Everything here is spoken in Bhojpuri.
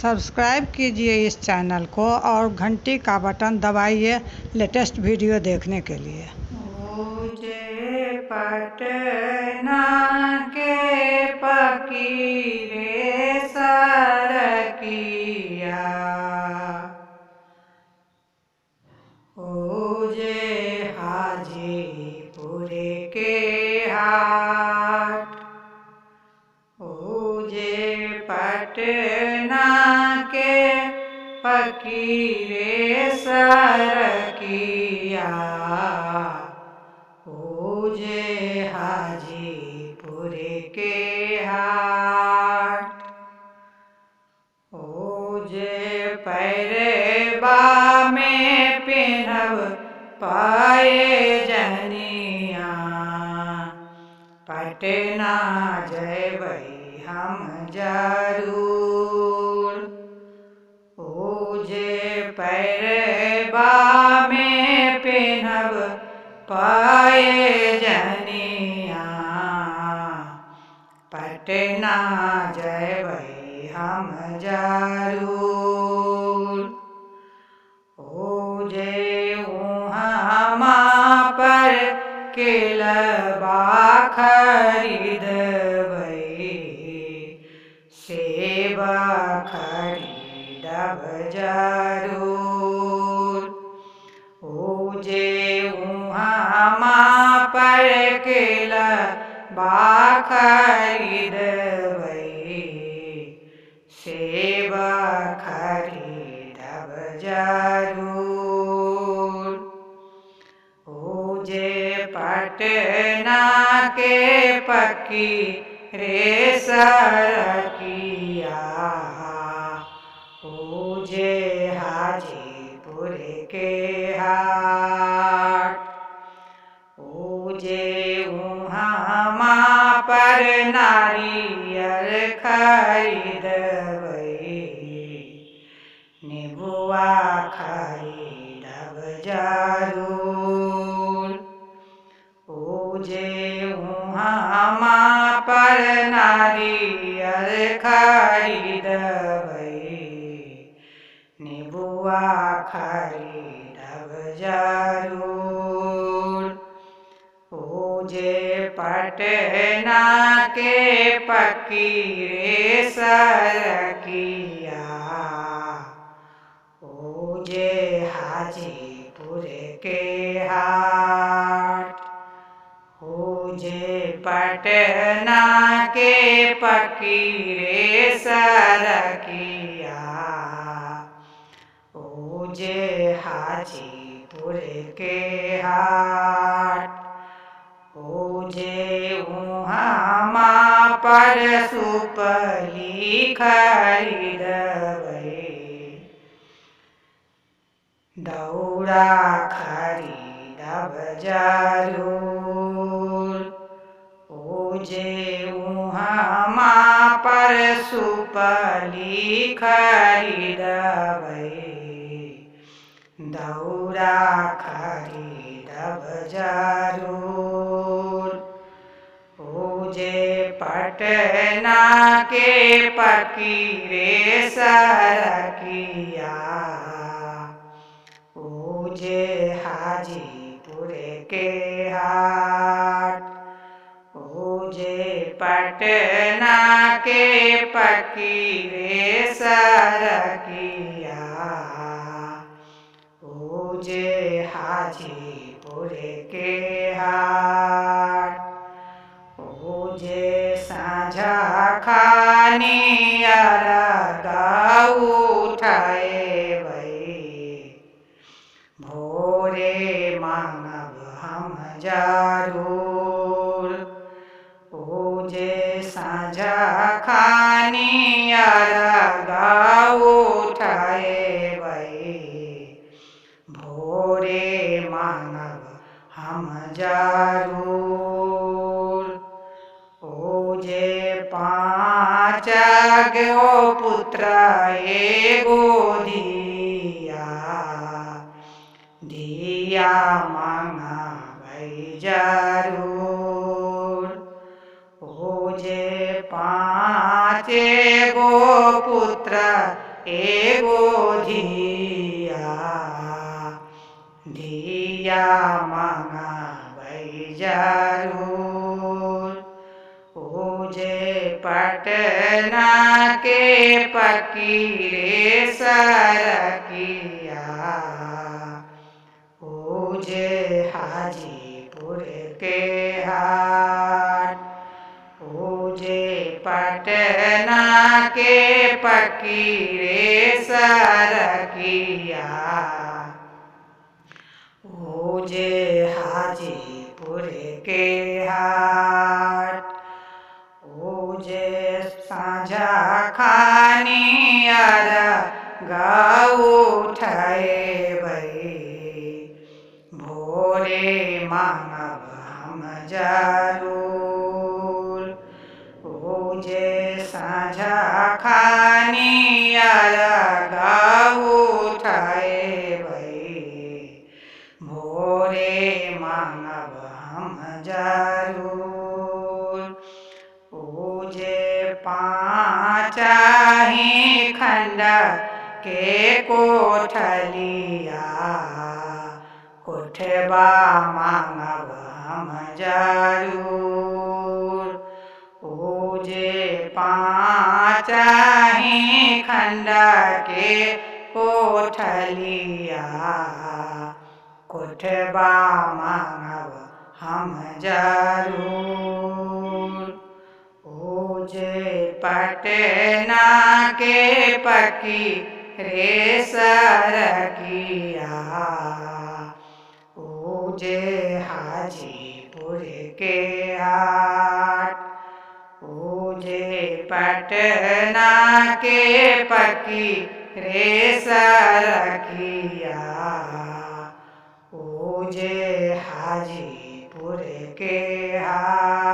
सब्सक्राइब कीजिए इस चैनल को और घंटी का बटन दबाइए लेटेस्ट वीडियो देखने के लिए। मुझे पटना के फकीरे सरकिया ओजे हाजीपुर के हाट ओजे पटना के फकीरे सरकिया ओजे हाजीपुर के हाट ओजे पैरबा में पिन्हब पाए जनिया पटना जयबै हम जरूर ओजे पैरबा में पिन्हब पाए जनिया पटना जयबै हम जरूर ओजे उहाँ पर केलबा खरीदबै सेब खरीदब जरूर ओजे उहाँ पर केलबा खरीदबै सेब खरीदब जरूर ओजे पटना के पक्की रे सरकिया ओजे हाजीपुर के हाट ओजे उहाँ पर नारियल खरीदबै नेबुआ खरीदब जरूर ओजे उहाँ पर नारियल खरीदबै नेबुआ खरीदब जरूर ओजे पटना के पक्की रे सरकिया ओजे हाजीपुर के हाट ओजे पटना के पक्की रे सरकिया ओजे हाजीपुर के हाट ओजे उहाँ पर सुपली खरीदबै दौरा खरीदब जरूर ओजे उहाँ पर सुपली खरीदबै दौरा खरीदब जरूर ओजे पटना के पक्की रे सरकिया ओजे हाजीपुर के हाट ओजे पटना के पक्की रे सरकिया ओजे हाजीपुर के हाट ओजे साँझा खानी अरगा उठैबै भोरे मांगब हम जरूर ओजे साँझा खानी अरगा उठैबै भोरे मांगब हम जरूर ओजे 5 गो पुत्र एगो दिया मांगबै जरूर ओजे 5 गो पुत्र एगो धिया धिया मंगाबै जरूर। पूजे पटना के पकी रे सरकिया पूजे हाजीपुर के हाट। पूजे पटना के पकी रे सरकिया पूजे हाजीपुर के हाट। पूजे साँझा खानियर उठैबै भोरे मांगब हम जरूर। पूजे साँझा खानियर उठैबै भोरे मांगब हम जरूर। पूजे पाँचही खंड के कोठलिया कोठबा मांगब हम जरूर। पूजे पाँचही खंड के कोठलिया कोठबा मांगब हम जरूर। पूजे पटना के पकी रे सरकिया पूजे हाजीपुर के हाट। पूजे पटना के पकी रे सरकिया पूजे हाजीपुर के हाट।